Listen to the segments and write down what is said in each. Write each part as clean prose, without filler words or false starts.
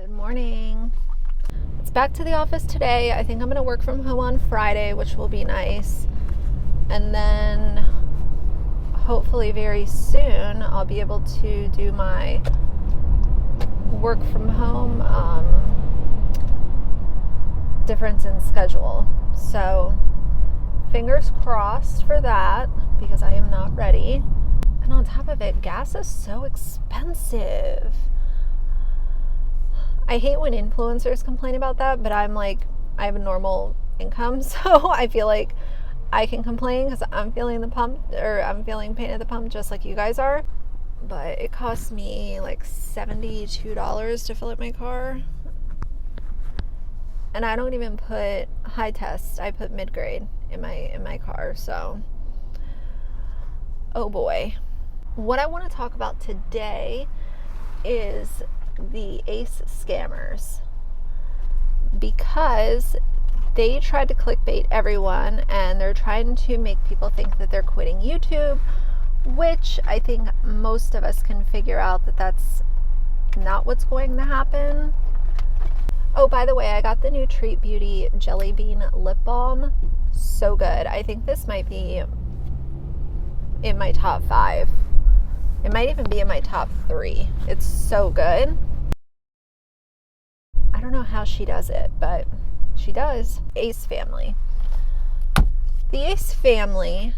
Good morning. It's back to the office today. I think I'm going to work from home on Friday, which will be nice. And then hopefully very soon I'll be able to do my work from home difference in schedule. So fingers crossed for that because I am not ready. And on top of it, gas is so expensive. I hate when influencers complain about that, but I'm like, I have a normal income, so I feel like I can complain because I'm feeling the pump, or I'm feeling pain at the pump just like you guys are. But it costs me like $72 to fill up my car. And I don't even put high test. I put mid-grade in my car, so oh boy. What I want to talk about today is the ACE scammers, because they tried to clickbait everyone and they're trying to make people think that they're quitting YouTube, which I think most of us can figure out that that's not what's going to happen. Oh, by the way, I got the new Treat Beauty Jelly Bean Lip Balm. So good. I think this might be in my top 5. It might even be in my top 3. It's so good. I don't know how she does it, but she does. ACE family. The ACE family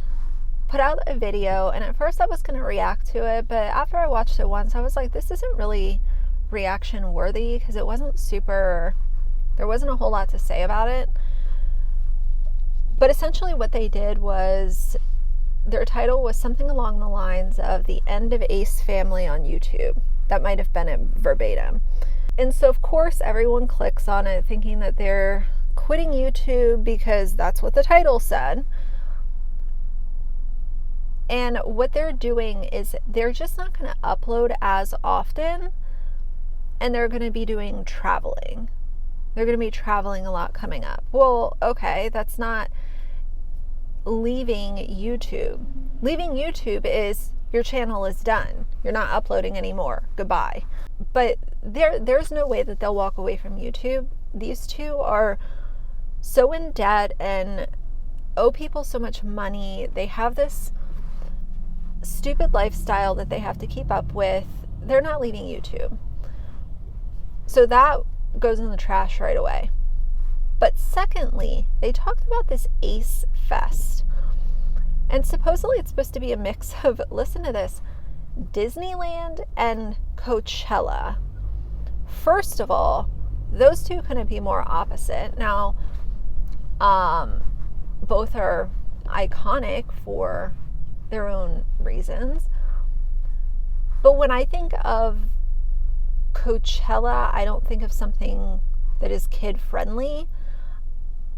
put out a video, and at first I was going to react to it, but after I watched it once, I was like, this isn't really reaction worthy because it wasn't there wasn't a whole lot to say about it. But essentially what they did was, their title was something along the lines of the end of ACE family on YouTube. That might have been it verbatim. And so of course everyone clicks on it thinking that they're quitting YouTube because that's what the title said. And what they're doing is they're just not going to upload as often, and they're going to be doing traveling. They're going to be traveling a lot coming up. Well, okay, that's not leaving YouTube. Leaving YouTube is your channel is done. You're not uploading anymore. Goodbye. But there's no way that they'll walk away from YouTube. These two are so in debt and owe people so much money. They have this stupid lifestyle that they have to keep up with. They're not leaving YouTube. So that goes in the trash right away. But secondly, they talked about this ACE Fest. And supposedly it's supposed to be a mix of, listen to this, Disneyland and Coachella. First of all, those two couldn't be more opposite. Now, both are iconic for their own reasons. But when I think of Coachella, I don't think of something that is kid friendly.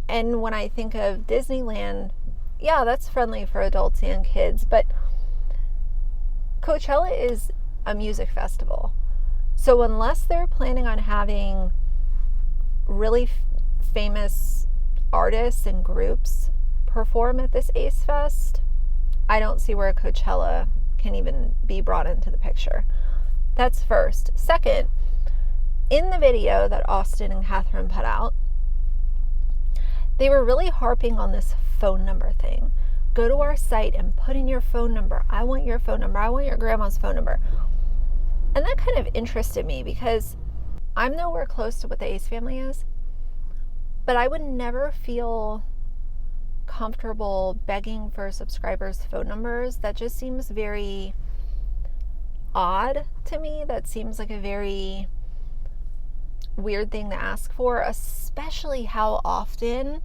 And when I think of Disneyland, yeah, that's friendly for adults and kids, but Coachella is a music festival. So unless they're planning on having really famous artists and groups perform at this ACE Fest, I don't see where Coachella can even be brought into the picture. That's first. Second, in the video that Austin and Catherine put out, they were really harping on this phone number thing. Go to our site and put in your phone number. I want your phone number. I want your grandma's phone number. And that kind of interested me because I'm nowhere close to what the ACE family is, but I would never feel comfortable begging for subscribers' phone numbers. That just seems very odd to me. That seems like a very weird thing to ask for, especially how often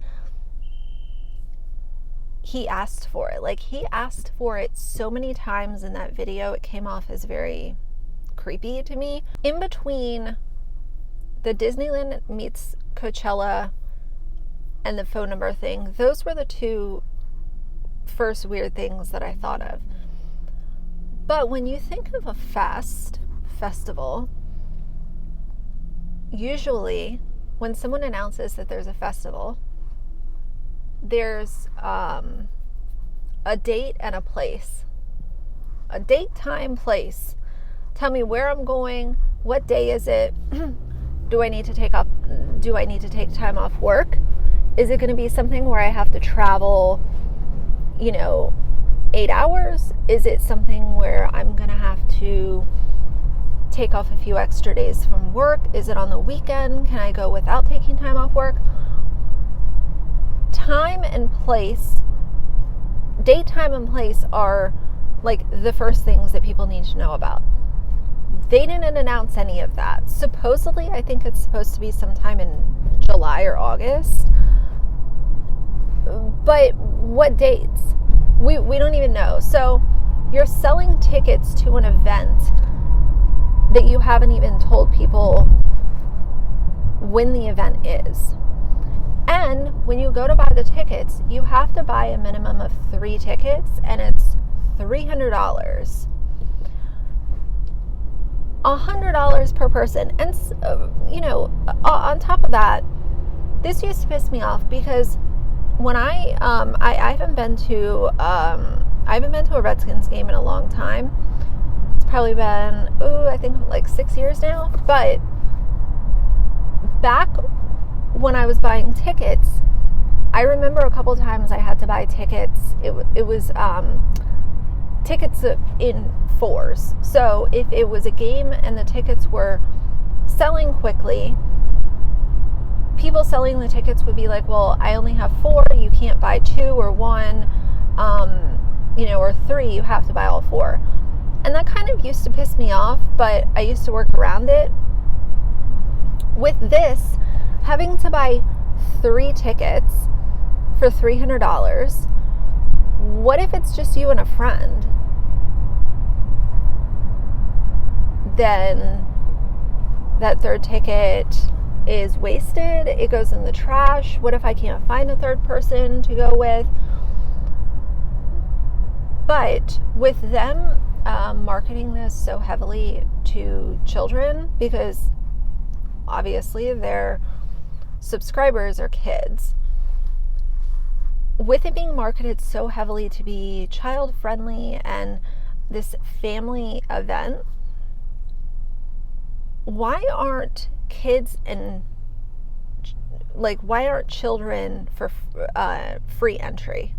he asked for it. Like, he asked for it so many times in that video, it came off as very creepy to me. In between the Disneyland meets Coachella and the phone number thing, those were the two first weird things that I thought of. But when you think of a festival, usually when someone announces that there's a festival, there's a date and a place. A date, time, place. Tell me where I'm going, what day is it, Do I need to take time off work? Is it going to be something where I have to travel, 8 hours? Is it something where I'm going to have to take off a few extra days from work? Is it on the weekend? Can I go without taking time off work? Time and place, date, time, and place are like the first things that people need to know about. They didn't announce any of that. Supposedly, I think it's supposed to be sometime in July or August. But what dates? We don't even know. So you're selling tickets to an event that you haven't even told people when the event is. And when you go to buy the tickets, you have to buy a minimum of 3 tickets, and it's $300. $100 per person. And on top of that, this used to piss me off because when I haven't been to a Redskins game in a long time. It's probably been I think like 6 years now. But back when I was buying tickets, I remember a couple times I had to buy tickets. It was tickets in 4s. So if it was a game and the tickets were selling quickly, people selling the tickets would be like, well, I only have 4, you can't buy 2 or 1, or 3, you have to buy all 4. And that kind of used to piss me off, but I used to work around it. With this, having to buy 3 tickets for $300, what if it's just you and a friend? Then that 3rd ticket is wasted. It goes in the trash. What if I can't find a 3rd person to go with? But with them marketing this so heavily to children, because obviously their subscribers are kids, with it being marketed so heavily to be child friendly and this family event, why aren't children for free entry?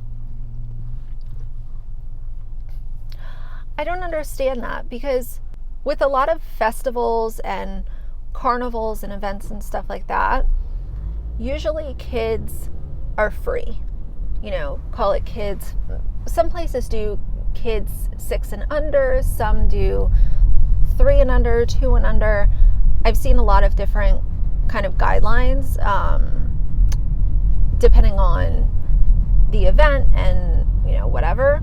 I don't understand that, because with a lot of festivals and carnivals and events and stuff like that, usually kids are free. Call it kids. Some places do kids 6 and under, some do 3 and under, 2 and under. I've seen a lot of different kind of guidelines depending on the event and whatever.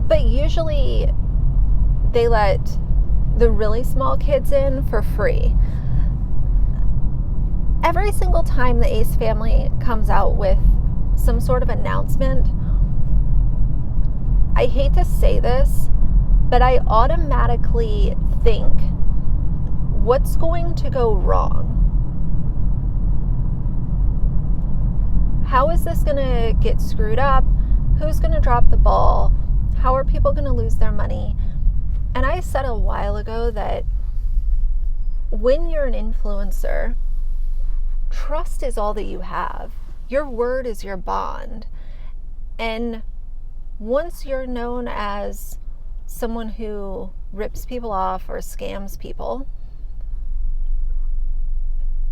But usually they let the really small kids in for free. Every single time the Ace family comes out with some sort of announcement, I hate to say this, but I automatically think, what's going to go wrong? How is this going to get screwed up? Who's going to drop the ball? How are people going to lose their money? And I said a while ago that when you're an influencer, trust is all that you have. Your word is your bond. And once you're known as someone who rips people off or scams people,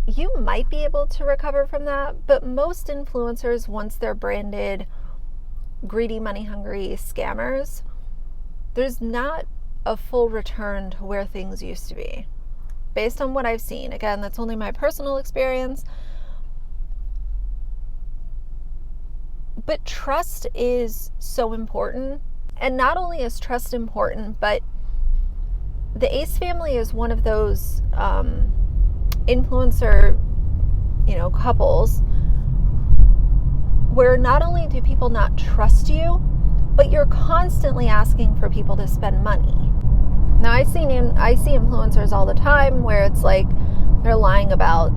you might be able to recover from that. But most influencers, once they're branded greedy, money-hungry scammers, there's not a full return to where things used to be. Based on what I've seen. Again, that's only my personal experience. But trust is so important. And not only is trust important, but the Ace family is one of those influencer, couples where not only do people not trust you, but you're constantly asking for people to spend money. Now, I see influencers all the time where it's like they're lying about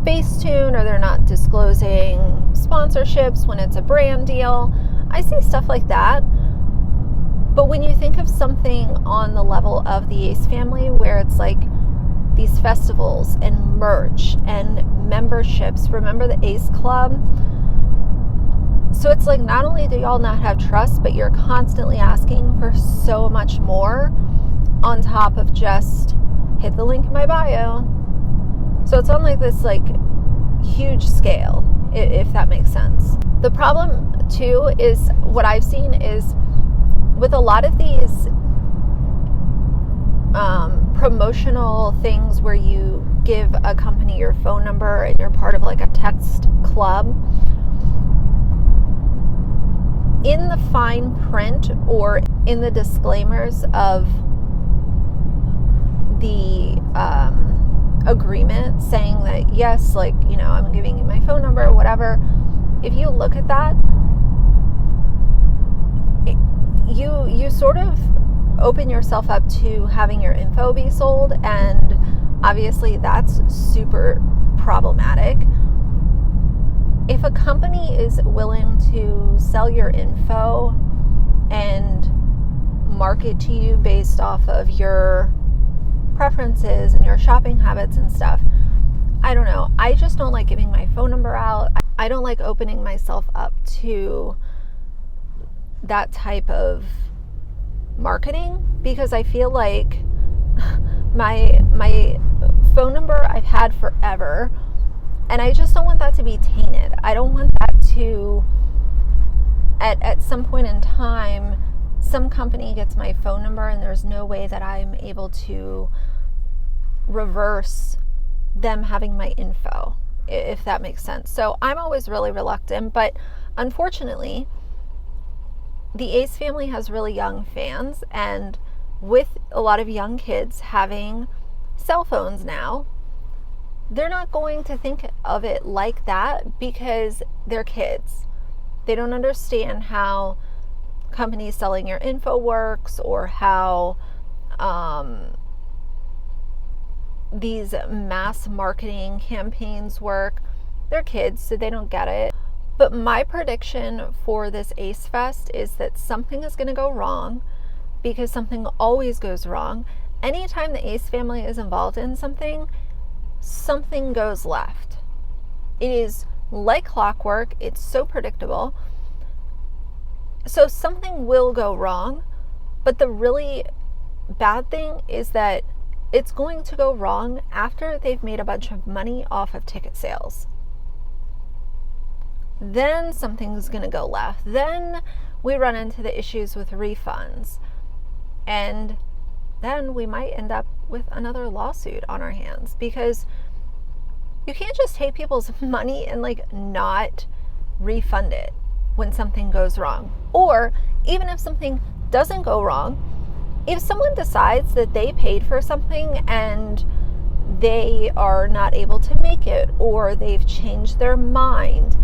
Facetune, or they're not disclosing sponsorships when it's a brand deal. I see stuff like that. But when you think of something on the level of the Ace family, where it's like these festivals and merch and memberships, remember the Ace Club? So it's like, not only do y'all not have trust, but you're constantly asking for so much more on top of just hit the link in my bio. So it's on like this like huge scale, if that makes sense. The problem too is what I've seen is with a lot of these promotional things where you give a company your phone number and you're part of like a text club, in the fine print or in the disclaimers of the agreement saying that yes, like, you know, I'm giving you my phone number or whatever, if you look at that, you sort of open yourself up to having your info be sold, and obviously that's super problematic. If a company is willing to sell your info and market to you based off of your preferences and your shopping habits and stuff, I don't know. I just don't like giving my phone number out. I don't like opening myself up to that type of marketing, because I feel like my phone number I've had forever, and I just don't want that to be tainted. I don't want that to, at some point in time, some company gets my phone number and there's no way that I'm able to reverse them having my info, if that makes sense. So I'm always really reluctant, but unfortunately, the Ace family has really young fans, and with a lot of young kids having cell phones now, they're not going to think of it like that because they're kids. They don't understand how companies selling your info works, or how these mass marketing campaigns work. They're kids, so they don't get it. But my prediction for this Ace Fest is that something is going to go wrong, because something always goes wrong. Anytime the Ace family is involved in something, something goes left. It is like clockwork. It's so predictable. So something will go wrong, but the really bad thing is that it's going to go wrong after they've made a bunch of money off of ticket sales. Then something's going to go left. Then we run into the issues with refunds. And then we might end up with another lawsuit on our hands, because you can't just take people's money and like not refund it when something goes wrong. Or even if something doesn't go wrong, if someone decides that they paid for something and they are not able to make it, or they've changed their mind,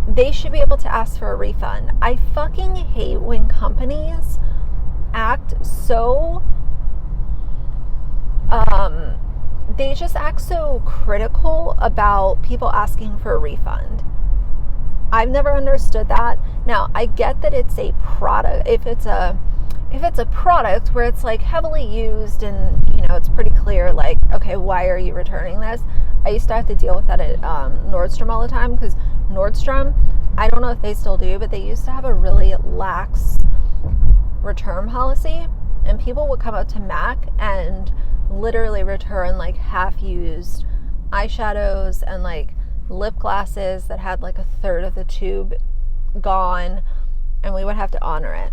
they should be able to ask for a refund. I fucking hate when companies act so, they just act so critical about people asking for a refund. I've never understood that. Now, I get that it's a product. If it's a product where it's like heavily used and, you know, it's pretty clear, like, okay, why are you returning this? I used to have to deal with that at Nordstrom all the time, because Nordstrom, I don't know if they still do, but they used to have a really lax return policy, and people would come up to MAC and literally return like half-used eyeshadows and like lip glosses that had like a third of the tube gone, and we would have to honor it.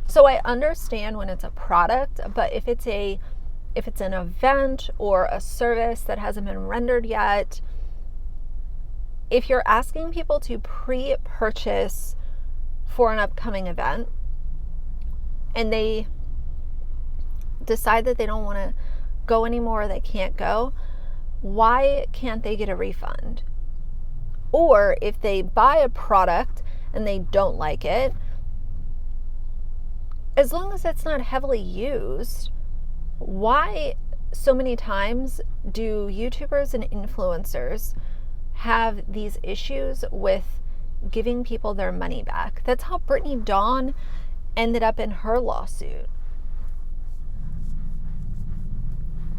So I understand when it's a product, but if it's an event or a service that hasn't been rendered yet, if you're asking people to pre-purchase for an upcoming event and they decide that they don't want to go anymore, they can't go, why can't they get a refund? Or if they buy a product and they don't like it, as long as it's not heavily used, why so many times do YouTubers and influencers have these issues with giving people their money back. That's how Brittany Dawn ended up in her lawsuit.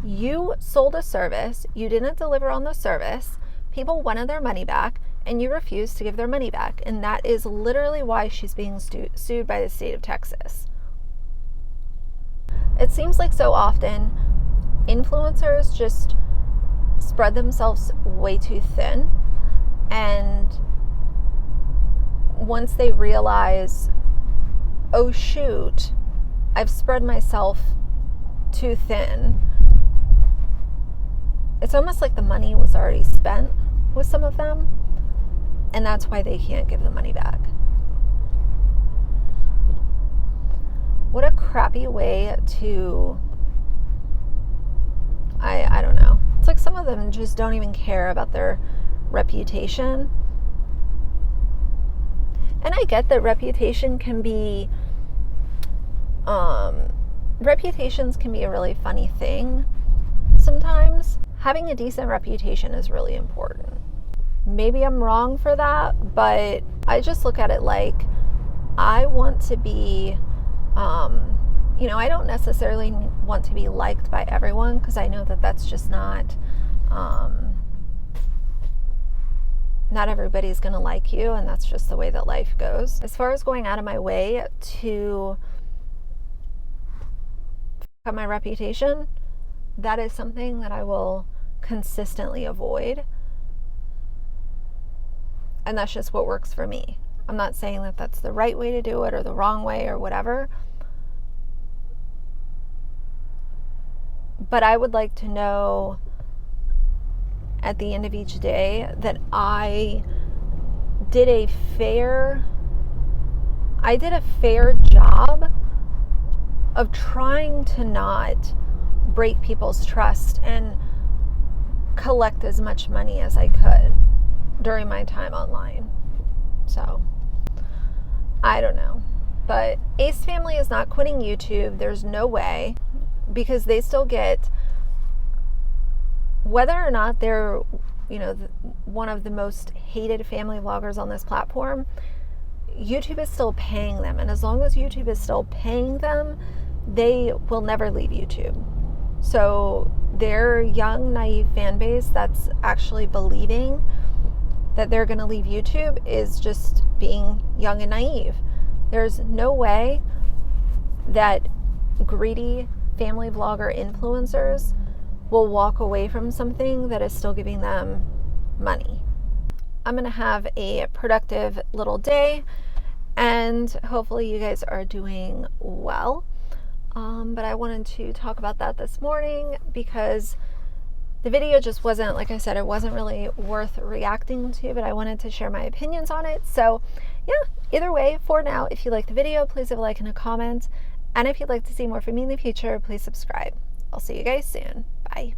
You sold a service, you didn't deliver on the service, people wanted their money back, and you refused to give their money back. And that is literally why she's being sued by the state of Texas. It seems like so often influencers just spread themselves way too thin, and once they realize, oh shoot, I've spread myself too thin, it's almost like the money was already spent with some of them, and that's why they can't give the money back. What a crappy way to, I don't know. It's like some of them just don't even care about their reputation. And I get that reputations can be a really funny thing sometimes. Having a decent reputation is really important. Maybe I'm wrong for that, but I just look at it like I want to be, I don't necessarily want to be liked by everyone, because I know that that's just not everybody's going to like you, and that's just the way that life goes. As far as going out of my way to up my reputation, that is something that I will consistently avoid. And that's just what works for me. I'm not saying that that's the right way to do it or the wrong way or whatever. But I would like to know at the end of each day that I did a fair job of trying to not break people's trust and collect as much money as I could during my time online. So, I don't know. But Ace Family is not quitting YouTube. There's no way, because they still get, whether or not they're, one of the most hated family vloggers on this platform, YouTube is still paying them. And as long as YouTube is still paying them, they will never leave YouTube. So their young, naive fan base that's actually believing that they're going to leave YouTube is just being young and naive. There's no way that greedy family vlogger influencers will walk away from something that is still giving them money. I'm going to have a productive little day, and hopefully you guys are doing well. But I wanted to talk about that this morning because the video just wasn't, like I said, it wasn't really worth reacting to, but I wanted to share my opinions on it. So yeah, either way, for now, if you like the video, please leave a like and a comment. And if you'd like to see more from me in the future, please subscribe. I'll see you guys soon. Bye.